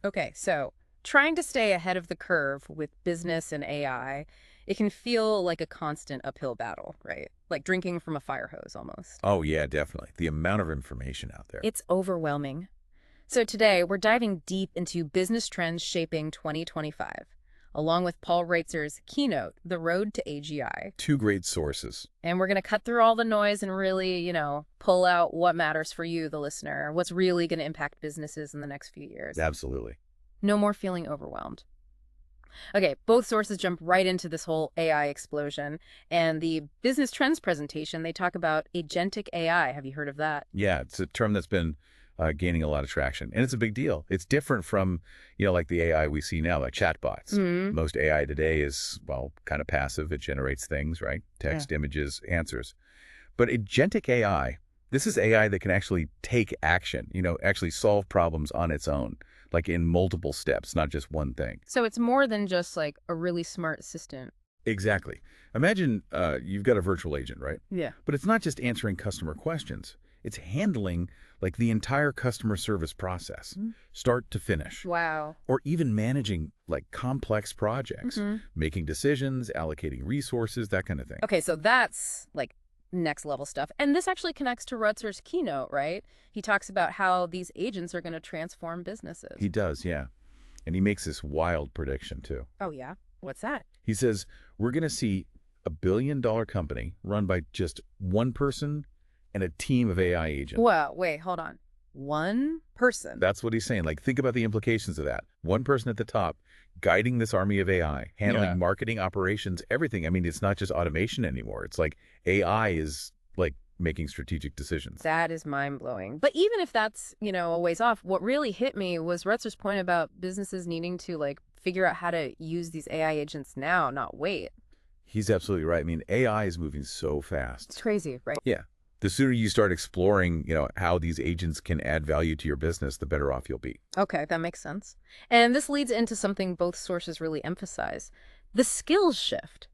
Okay, so trying to stay ahead of the curve with business and AI, it can feel like a constant uphill battle, right? Like drinking from a fire hose almost. Oh, yeah, definitely. The amount of information out there. It's overwhelming. So today, we're diving deep into business trends shaping 2025, along with Paul Reitzer's keynote, The Road to AGI. Two great sources. And we're going to cut through all the noise and really, pull out what matters for you, the listener, what's really going to impact businesses in the next few years. Absolutely. No more feeling overwhelmed. Okay, both sources jump right into this whole AI explosion. And the business trends presentation, they talk about agentic AI. Have you heard of that? Yeah, it's a term that's been gaining a lot of traction, and it's a big deal. It's different from, like the AI we see now, like chatbots. Hmm. Most AI today is, well, kind of passive. It generates things, right? Yeah. Text, images, answers. But agentic AI, this is AI that can actually take action, actually solve problems on its own, like in multiple steps, not just one thing. So it's more than just like a really smart assistant. Exactly. Imagine you've got a virtual agent, right? Yeah. But it's not just answering customer questions. It's handling like the entire customer service process, Mhm. start to finish, Wow. or even managing like complex projects, Hmm. making decisions, allocating resources, that kind of thing. Okay, so that's like next level stuff. And this actually connects to Rutzer's keynote, right? He talks about how these agents are going to transform businesses. He does, yeah. And he makes this wild prediction too. Oh, yeah? What's that? He says, we're going to see a $1 billion company run by just one person and a team of AI agents. Whoa, wait, hold on. One person. That's what he's saying. Like, think about the implications of that. One person at the top guiding this army of AI, handling Yeah. marketing, operations, everything. I mean, it's not just automation anymore. It's like AI is like making strategic decisions. That is mind-blowing. But even if that's, a ways off, what really hit me was Rutzer's point about businesses needing to like figure out how to use these AI agents now, not wait. He's absolutely right. I mean, AI is moving so fast. It's crazy, right? Yeah. The sooner you start exploring, how these agents can add value to your business, the better off you'll be. Okay, that makes sense. And this leads into something both sources really emphasize, the skills shift.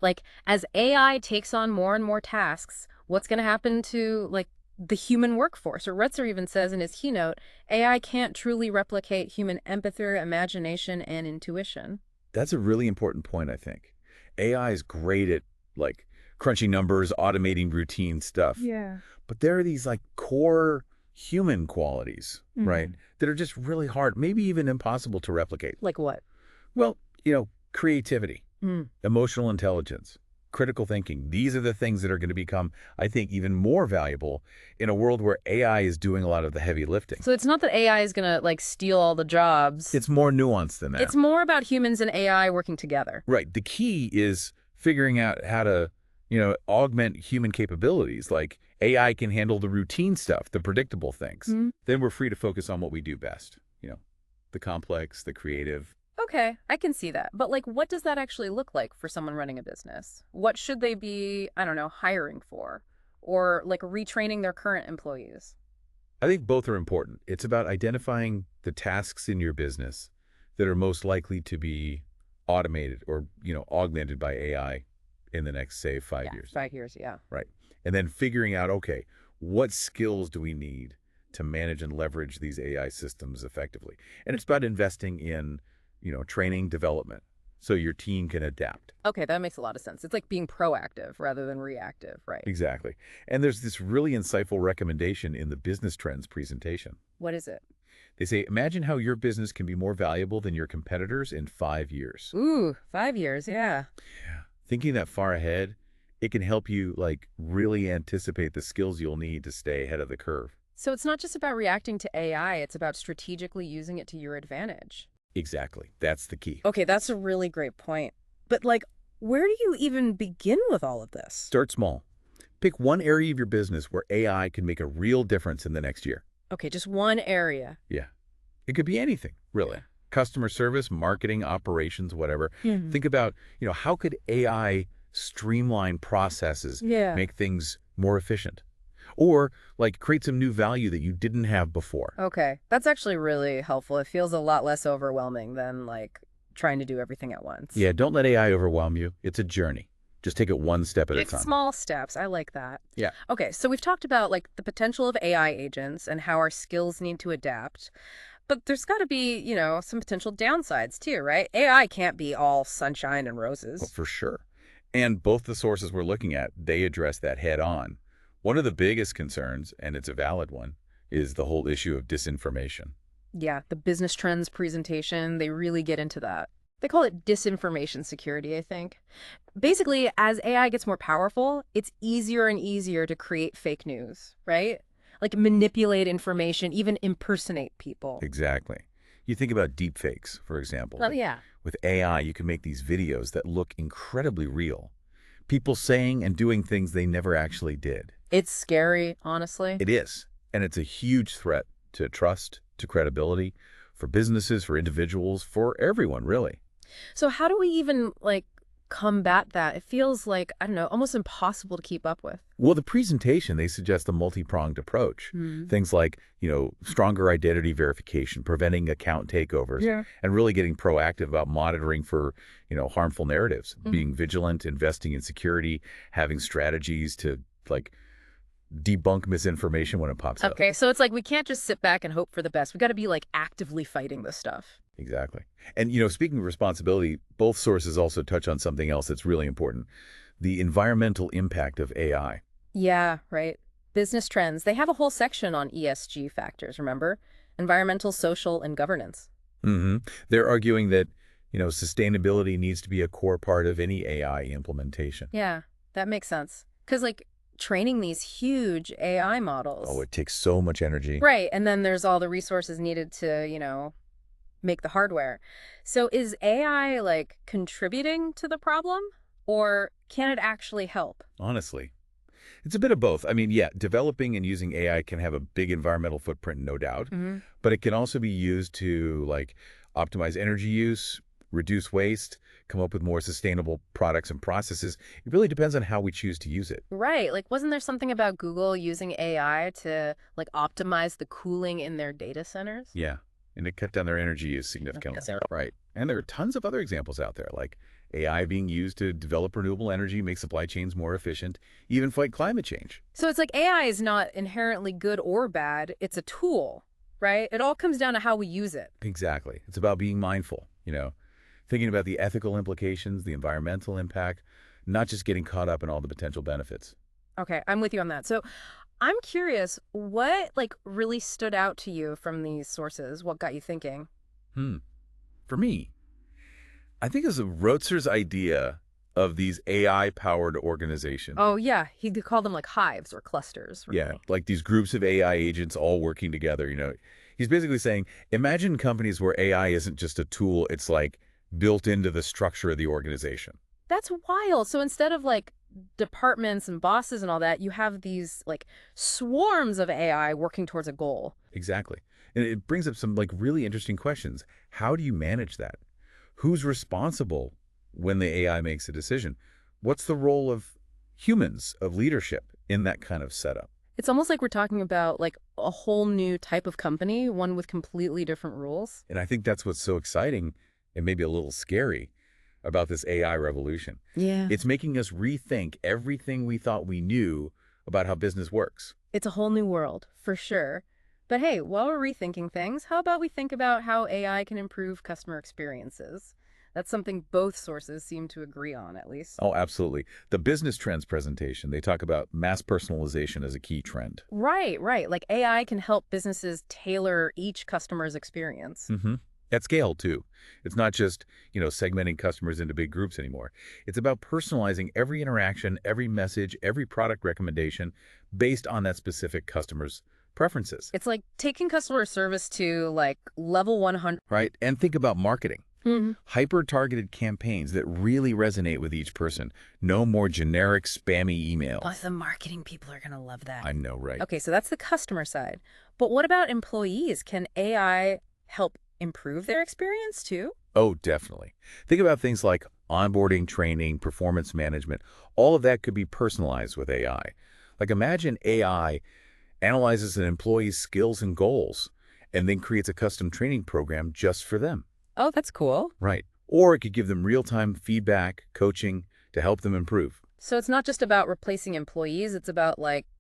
Like, as AI takes on more and more tasks, what's going to happen to, like, the human workforce? Or Retzer even says in his keynote, AI can't truly replicate human empathy, imagination, and intuition. That's a really important point, I think. AI is great at like crunching numbers, automating routine stuff. Yeah. But there are these like core human qualities, right, that are just really hard, maybe even impossible to replicate. Like what? Well, creativity, Mm. emotional intelligence, critical thinking. These are the things that are going to become, I think, even more valuable in a world where AI is doing a lot of the heavy lifting. So it's not that AI is going to, like, steal all the jobs. It's more nuanced than that. It's more about humans and AI working together. Right. The key is figuring out how to, augment human capabilities. Like AI can handle the routine stuff, the predictable things. Mm. Then we're free to focus on what we do best, the complex, the creative. Okay, I can see that. But like, what does that actually look like for someone running a business? What should they be, I don't know, hiring for? Or like retraining their current employees? I think both are important. It's about identifying the tasks in your business that are most likely to be automated or, augmented by AI in the next, say, 5 years. 5 years, yeah. Right. And then figuring out, okay, what skills do we need to manage and leverage these AI systems effectively? And it's about investing in, training development so your team can adapt. Okay, that makes a lot of sense. It's like being proactive rather than reactive, right? Exactly. And there's this really insightful recommendation in the business trends presentation. What is it? They say, imagine how your business can be more valuable than your competitors in 5 years. Ooh, 5 years, yeah. Thinking that far ahead, it can help you like really anticipate the skills you'll need to stay ahead of the curve. So it's not just about reacting to AI, it's about strategically using it to your advantage. Exactly. That's the key. Okay, that's a really great point. But like, where do you even begin with all of this? Start small. Pick one area of your business where AI can make a real difference in the next year. Okay, just one area. Yeah. It could be anything, really. Customer service, marketing, operations, whatever. Mhm. Think about, how could AI streamline processes, Yeah. make things more efficient? Or like create some new value that you didn't have before. Okay, that's actually really helpful. It feels a lot less overwhelming than like trying to do everything at once. Yeah, don't let AI overwhelm you. It's a journey. Just take it one step at a It's time. small steps. I like that. Yeah. Okay, so we've talked about like the potential of AI agents and how our skills need to adapt. But there's got to be, some potential downsides too, right? AI can't be all sunshine and Well, roses. for sure. And both the sources we're looking at, they address that head on. One of the biggest concerns, and it's a valid one, is the whole issue of disinformation. Yeah, the business trends presentation, they really get into that. They call it disinformation security, I think. Basically, as AI gets more powerful, it's easier and easier to create fake news, right? Like manipulate information, even impersonate people. Exactly. You think about deep fakes, for example. Oh, Like yeah. with AI, you can make these videos that look incredibly real. People saying and doing things they never actually did. It's scary, honestly. It is. And it's a huge threat to trust, to credibility, for businesses, for individuals, for everyone, really. So how do we even combat that? It feels like, I don't know, almost impossible to keep up with. Well, the presentation, they suggest a multi-pronged approach. Hmm. Things like, stronger identity verification, preventing account takeovers, Yeah. and really getting proactive about monitoring for, harmful narratives, Mhm. being vigilant, investing in security, having strategies to, like, debunk misinformation when it pops up. Okay, so it's like we can't just sit back and hope for the best. We got to be actively fighting this stuff. Exactly. And, speaking of responsibility, both sources also touch on something else that's really important, the environmental impact of AI. Yeah, right. Business trends. They have a whole section on ESG factors, remember? Environmental, social, and governance. Hmm. They're arguing that, sustainability needs to be a core part of any AI implementation. Yeah, that makes sense. Because, training these huge AI Oh, models. it takes so much energy. Right, and then there's all the resources needed to, make the hardware. So is AI, contributing to the problem? Or can it actually help? Honestly, it's a bit of both. I mean, yeah, developing and using AI can have a big environmental footprint, no doubt, Hmm. but it can also be used to optimize energy use, reduce waste, come up with more sustainable products and processes. It really depends on how we choose to use it. Right. Wasn't there something about Google using AI to, optimize the cooling in their data centers? Yeah, and it cut down their energy use Yes, significantly. sir. Right. And there are tons of other examples out there, like AI being used to develop renewable energy, make supply chains more efficient, even fight climate change. So it's like AI is not inherently good or bad. It's a tool, right? It all comes down to how we use it. Exactly. It's about being mindful, thinking about the ethical implications, the environmental impact, not just getting caught up in all the potential benefits. Okay, I'm with you on that. So I'm curious, what really stood out to you from these sources? What got you thinking? Hmm. For me, I think it's Rotzer's idea of these AI-powered organizations. Oh yeah, he could call them hives or clusters, Yeah, really. like these groups of AI agents all working together. He's basically saying, imagine companies where AI isn't just a tool, it's built into the structure of the organization. That's wild. So instead of departments and bosses and all that, you have these swarms of AI working towards a goal. Exactly. And it brings up some really interesting questions. How do you manage that? Who's responsible when the AI makes a decision? What's the role of humans, of leadership in that kind of setup? It's almost like we're talking about a whole new type of company, one with completely different rules. And I think that's what's so exciting and maybe a little scary about this AI revolution. Yeah. It's making us rethink everything we thought we knew about how business works. It's a whole new world, for sure. But hey, while we're rethinking things, how about we think about how AI can improve customer experiences? That's something both sources seem to agree on, at least. Oh, absolutely. The business trends presentation, they talk about mass personalization as a key trend. Right, right. AI can help businesses tailor each customer's experience. Hmm. At scale, too. It's not just, segmenting customers into big groups anymore. It's about personalizing every interaction, every message, every product recommendation based on that specific customer's preferences, It's like taking customer service to level 100. right? And think about marketing. Mhm. Hyper-targeted campaigns that really resonate with each person. No more generic, spammy Oh, emails. the marketing people are going to love that. I know, right? Okay, so that's the customer side. But what about employees? Can AI help improve their experience too? Oh, definitely. Think about things like onboarding, training, performance management. All of that could be personalized with AI. Imagine AI analyzes an employee's skills and goals and then creates a custom training program just for them. Oh, that's cool. Right. Or it could give them real-time feedback, coaching to help them improve. So it's not just about replacing employees, it's about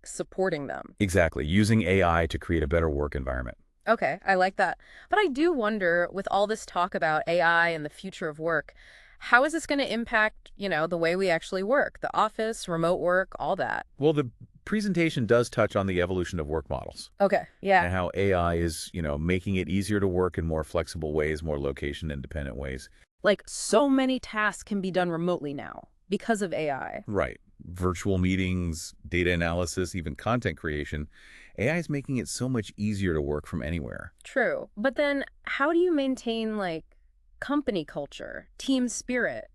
supporting them. Exactly. Using AI to create a better work environment. Okay, I like that. But I do wonder, with all this talk about AI and the future of work, how is this going to impact, the way we actually work, the office, remote work, all that? Well, the presentation does touch on the evolution of work models Okay, yeah. and how AI is, making it easier to work in more flexible ways, more location independent ways. Like, so many tasks can be done remotely now because of AI. Right. Virtual meetings, data analysis, even content creation. AI is making it so much easier to work from anywhere. True. But then how do you maintain, company culture, team spirit,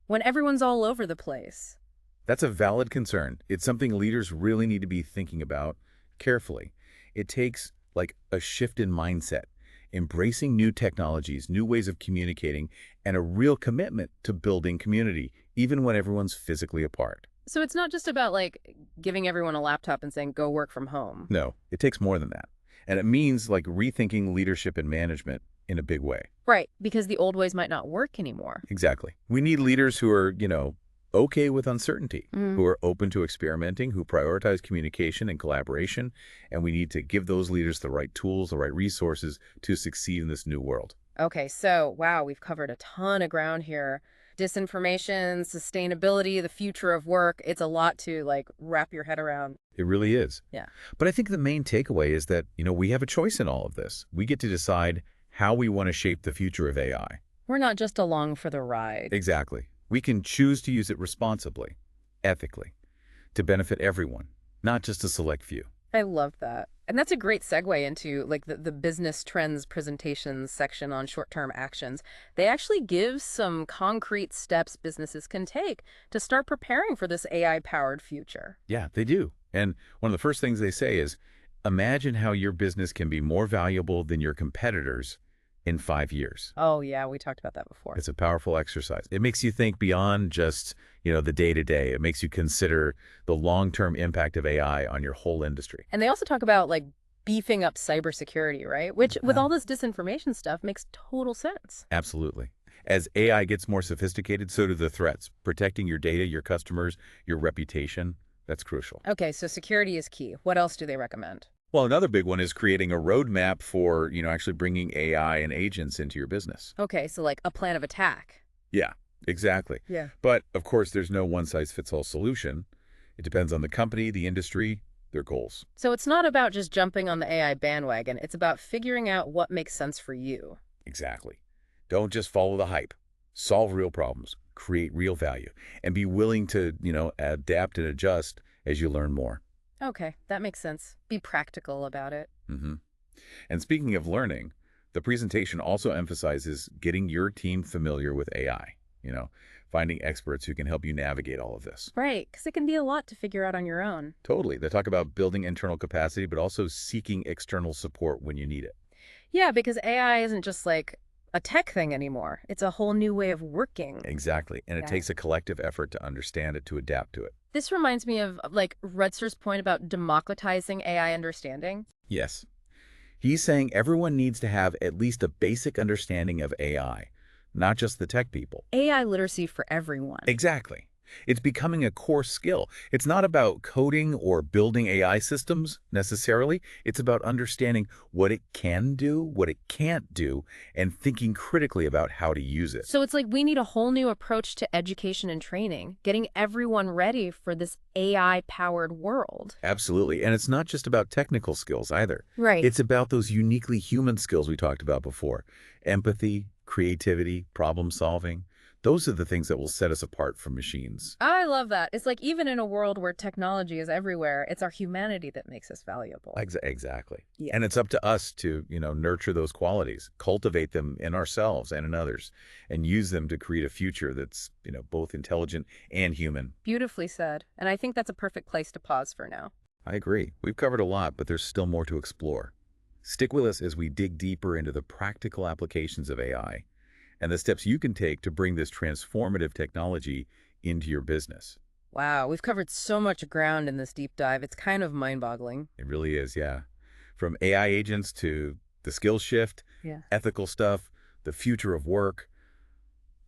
when everyone's all over the place? That's a valid concern. It's something leaders really need to be thinking about carefully. It takes like a shift in mindset, embracing new technologies, new ways of communicating, and a real commitment to building community, even when everyone's physically apart. So it's not just about, giving everyone a laptop and saying, go work from home. No, it takes more than that. And it means like rethinking leadership and management in a big way. Right, because the old ways might not work anymore. Exactly. We need leaders who are, okay with uncertainty, Mm. who are open to experimenting, who prioritize communication and collaboration, and we need to give those leaders the right tools, the right resources to succeed in this new world. Okay, so wow, we've covered a ton of ground here. Disinformation, sustainability, the future of work. It's a lot to wrap your head around. It really is. Yeah. But I think the main takeaway is that, we have a choice in all of this. We get to decide how we want to shape the future of AI. We're not just along for the ride. Exactly. We can choose to use it responsibly, ethically, to benefit everyone, not just a select few. I love that. And that's a great segue into the business trends presentations section on short-term actions. They actually give some concrete steps businesses can take to start preparing for this AI-powered future. Yeah, they do. And one of the first things they say is, imagine how your business can be more valuable than your competitors in 5 years. Oh yeah, we talked about that before. It's a powerful exercise. It makes you think beyond just, the day-to-day. It makes you consider the long-term impact of AI on your whole industry. And they also talk about beefing up cybersecurity, right? Which with all this disinformation stuff makes total sense. Absolutely. As AI gets more sophisticated, so do the threats. Protecting your data, your customers, your reputation, that's crucial. Okay, so security is key. What else do they recommend? Well, another big one is creating a roadmap for, actually bringing AI and agents into your business. Okay, so a plan of attack. Yeah, exactly. Yeah. But of course, there's no one-size-fits-all solution. It depends on the company, the industry, their goals. So it's not about just jumping on the AI bandwagon. It's about figuring out what makes sense for you. Exactly. Don't just follow the hype. Solve real problems, create real value, and be willing to, adapt and adjust as you learn more. Okay, that makes sense. Be practical about it. hmm And speaking of learning, the presentation also emphasizes getting your team familiar with AI, finding experts who can help you navigate all of this. Right, because it can be a lot to figure out on your own. Totally. They talk about building internal capacity, but also seeking external support when you need it. Yeah, because AI isn't just a tech thing anymore. It's a whole new way of working. Exactly. And it Yeah. takes a collective effort to understand it, to adapt to it. This reminds me of Rutzer's point about democratizing AI understanding. Yes. He's saying everyone needs to have at least a basic understanding of AI, not just the tech people. AI literacy for everyone. Exactly. It's becoming a core skill. It's not about coding or building AI systems necessarily. It's about understanding what it can do, what it can't do, and thinking critically about how to use it. So it's we need a whole new approach to education and training, getting everyone ready for this AI-powered world. Absolutely. And it's not just about technical skills either. Right. It's about those uniquely human skills we talked about before. Empathy, creativity, problem solving. Those are the things that will set us apart from machines. I love that. It's even in a world where technology is everywhere, it's our humanity that makes us valuable. Exactly. Yeah. And it's up to us to, nurture those qualities, cultivate them in ourselves and in others, and use them to create a future that's, both intelligent and human. Beautifully said. And I think that's a perfect place to pause for now. I agree. We've covered a lot, but there's still more to explore. Stick with us as we dig deeper into the practical applications of AI and the steps you can take to bring this transformative technology into your business. Wow, we've covered so much ground in this deep dive. It's kind of mind-boggling. It really is, yeah. From AI agents to the skill shift, Yeah. ethical stuff, the future of work,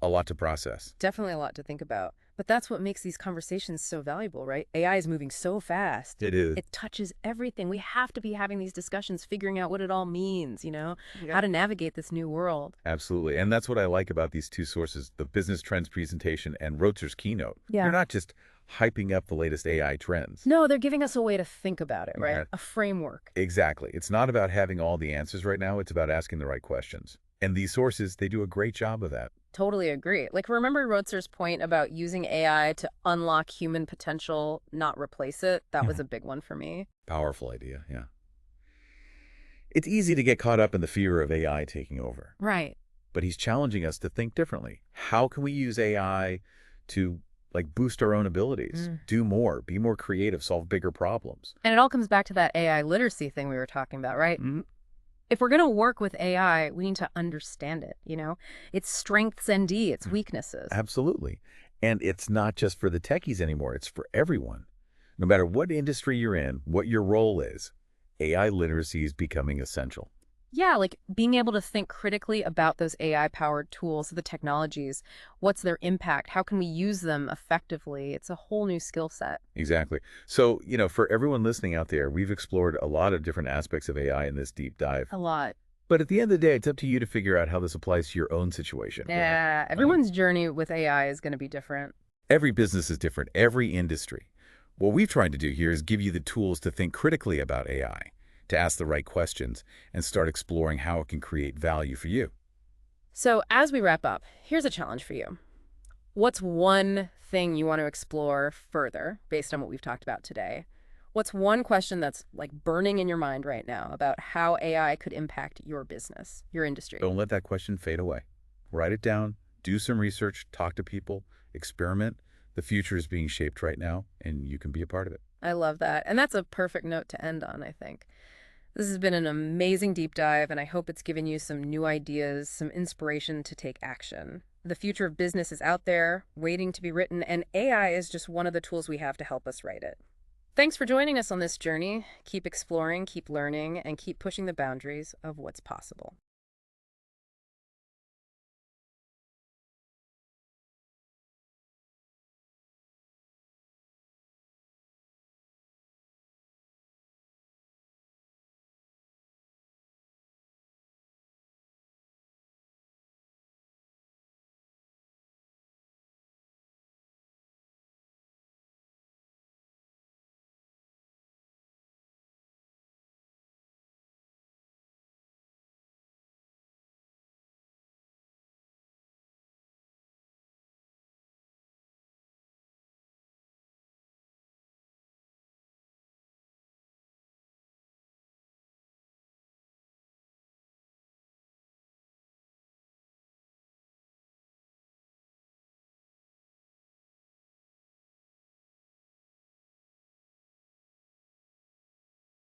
a lot to process. Definitely a lot to think about. But that's what makes these conversations so valuable, right? AI is moving so fast. It is. It touches everything. We have to be having these discussions, figuring out what it all means, Yeah. how to navigate this new world. Absolutely. And that's what I like about these two sources, the Business Trends presentation and Rotzer's keynote. They're Yeah. not just hyping up the latest AI trends. No, they're giving us a way to think about it, right? Yeah. A framework. Exactly. It's not about having all the answers right now. It's about asking the right questions. And these sources, they do a great job of that. Totally agree. Like, remember Rotzer's point about using AI to unlock human potential, not replace it? That was Mhm. a big one for me. Powerful idea, yeah. It's easy to get caught up in the fear of AI taking over, Right. but he's challenging us to think differently. How can we use AI to boost our own abilities, Mm. do more, be more creative, solve bigger problems? And it all comes back to that AI literacy thing we were talking about, right? Mhm. If we're going to work with AI, we need to understand it, its strengths and its weaknesses. Absolutely. And it's not just for the techies anymore, it's for everyone. No matter what industry you're in, what your role is, AI literacy is becoming essential. Yeah, like being able to think critically about those AI-powered tools, the technologies, what's their impact, how can we use them effectively? It's a whole new skill set. Exactly. So, for everyone listening out there, we've explored a lot of different aspects of AI in this deep dive. A lot. But at the end of the day, it's up to you to figure out how this applies to your own situation. Yeah, everyone's journey with AI is going to be different. Every business is different, every industry. What we've tried to do here is give you the tools to think critically about AI, to ask the right questions, and start exploring how it can create value for you. So, as we wrap up, here's a challenge for you. What's one thing you want to explore further based on what we've talked about today? What's one question that's like burning in your mind right now about how AI could impact your business, your industry? Don't let that question fade away. Write it down, do some research, talk to people, experiment. The future is being shaped right now, and you can be a part of it. I love that. And that's a perfect note to end on, I think. This has been an amazing deep dive, and I hope it's given you some new ideas, some inspiration to take action. The future of business is out there, waiting to be written, and AI is just one of the tools we have to help us write it. Thanks for joining us on this journey. Keep exploring, keep learning, and keep pushing the boundaries of what's possible.